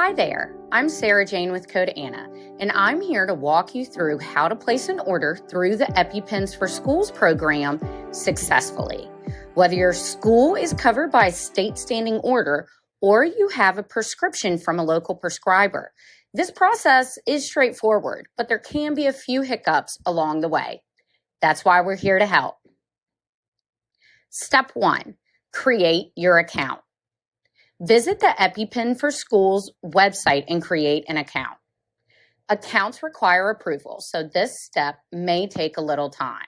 Hi there, I'm Sarah Jane with Code Anna, and I'm here to walk you through how to place an order through the EpiPens4Schools program successfully. Whether your school is covered by a state standing order or you have a prescription from a local prescriber, this process is straightforward, but there can be a few hiccups along the way. That's why we're here to help. Step 1, create your account. Visit the EpiPen4Schools website and create an account. Accounts require approval, so this step may take a little time.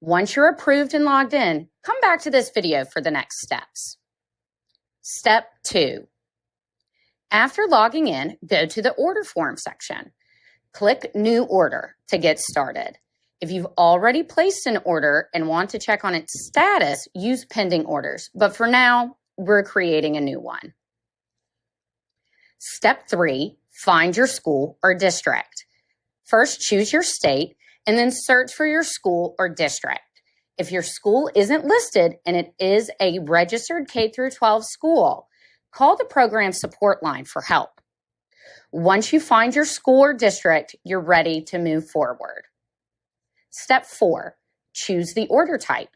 Once you're approved and logged in, come back to this video for the next steps. Step 2. After logging in, go to the order form section. Click New Order to get started. If you've already placed an order and want to check on its status, use pending orders, but for now, we're creating a new one. Step 3, find your school or district. First, choose your state and then search for your school or district. If your school isn't listed and it is a registered K-12 school, call the program support line for help. Once you find your school or district, you're ready to move forward. Step 4, choose the order type.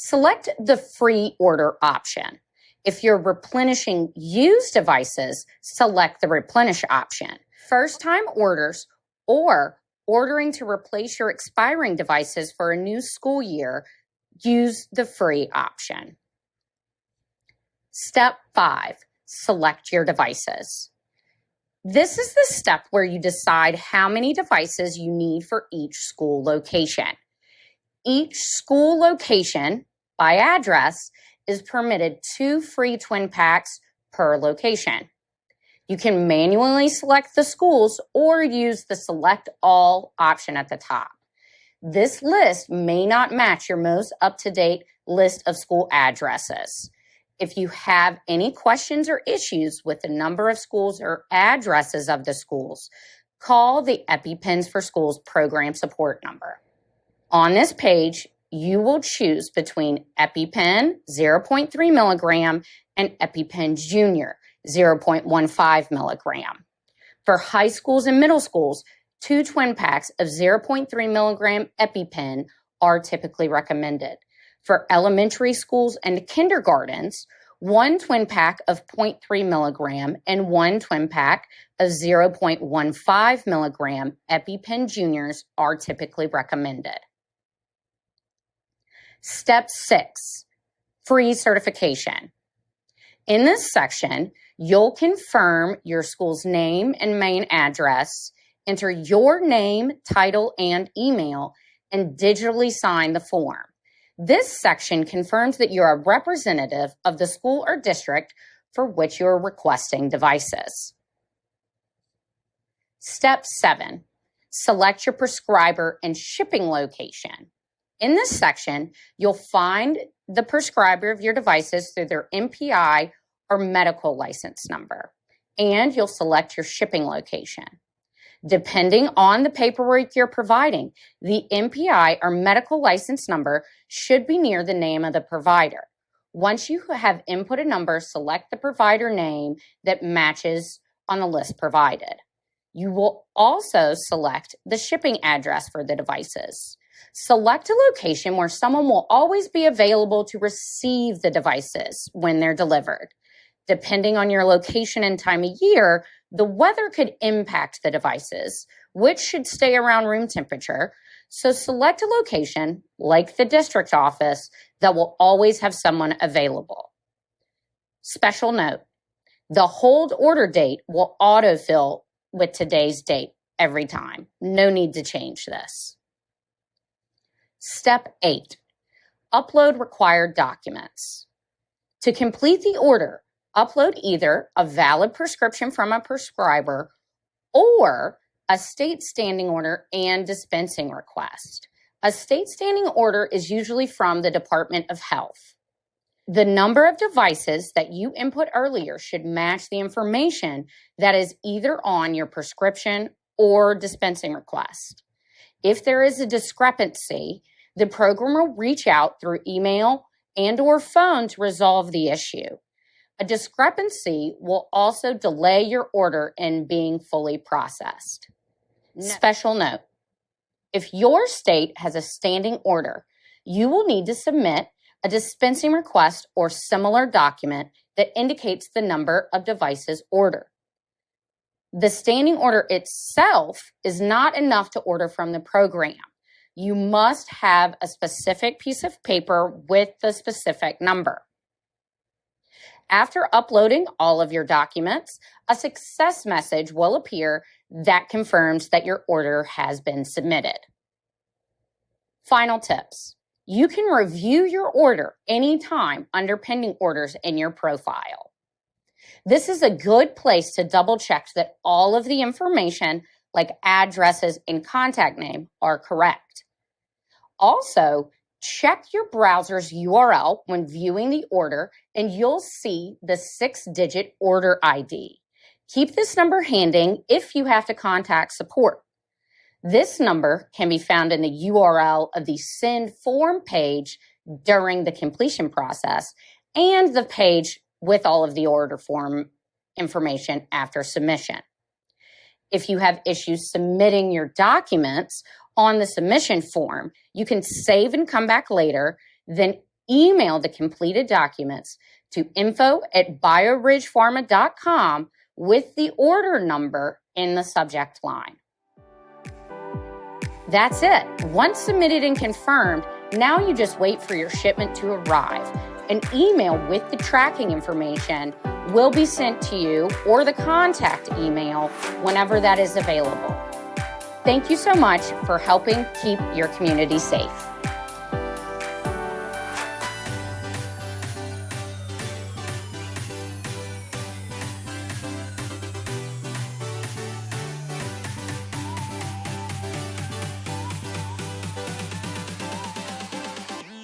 Select the free order option. If you're replenishing used devices, select the replenish option. First-time orders or ordering to replace your expiring devices for a new school year, use the free option. Step 5, select your devices. This is the step where you decide how many devices you need for each school location. Each school location, by address, is permitted 2 free twin packs per location. You can manually select the schools or use the Select All option at the top. This list may not match your most up-to-date list of school addresses. If you have any questions or issues with the number of schools or addresses of the schools, call the EpiPens4Schools program support number. On this page, you will choose between EpiPen 0.3 milligram and EpiPen Junior 0.15 milligram. For high schools and middle schools, 2 twin packs of 0.3 milligram EpiPen are typically recommended. For elementary schools and kindergartens, 1 twin pack of 0.3 milligram and 1 twin pack of 0.15 milligram EpiPen Juniors are typically recommended. Step 6, free certification. In this section, you'll confirm your school's name and main address, enter your name, title, and email, and digitally sign the form. This section confirms that you're a representative of the school or district for which you're requesting devices. Step 7, select your prescriber and shipping location. In this section, you'll find the prescriber of your devices through their MPI or medical license number, and you'll select your shipping location. Depending on the paperwork you're providing, the MPI or medical license number should be near the name of the provider. Once you have input a number, select the provider name that matches on the list provided. You will also select the shipping address for the devices. Select a location where someone will always be available to receive the devices when they're delivered. Depending on your location and time of year, the weather could impact the devices, which should stay around room temperature. So select a location, like the district office, that will always have someone available. Special note, the hold order date will autofill with today's date every time. No need to change this. Step 8, upload required documents. To complete the order, upload either a valid prescription from a prescriber or a state standing order and dispensing request. A state standing order is usually from the Department of Health. The number of devices that you input earlier should match the information that is either on your prescription or dispensing request. If there is a discrepancy, the program will reach out through email and/or phone to resolve the issue. A discrepancy will also delay your order in being fully processed. Special note, if your state has a standing order, you will need to submit a dispensing request or similar document that indicates the number of devices ordered. The standing order itself is not enough to order from the program. You must have a specific piece of paper with the specific number. After uploading all of your documents, a success message will appear that confirms that your order has been submitted. Final tips. You can review your order anytime under pending orders in your profile. This is a good place to double check that all of the information, like addresses and contact name, are correct. Also, check your browser's URL when viewing the order, and you'll see the 6-digit order ID. Keep this number handy if you have to contact support. This number can be found in the URL of the Send Form page during the completion process and the page with all of the order form information after submission. If you have issues submitting your documents on the submission form, you can save and come back later, then email the completed documents to info@bioridgepharma.com with the order number in the subject line. That's it. Once submitted and confirmed, now you just wait for your shipment to arrive. An email with the tracking information will be sent to you, or the contact email whenever that is available. Thank you so much for helping keep your community safe.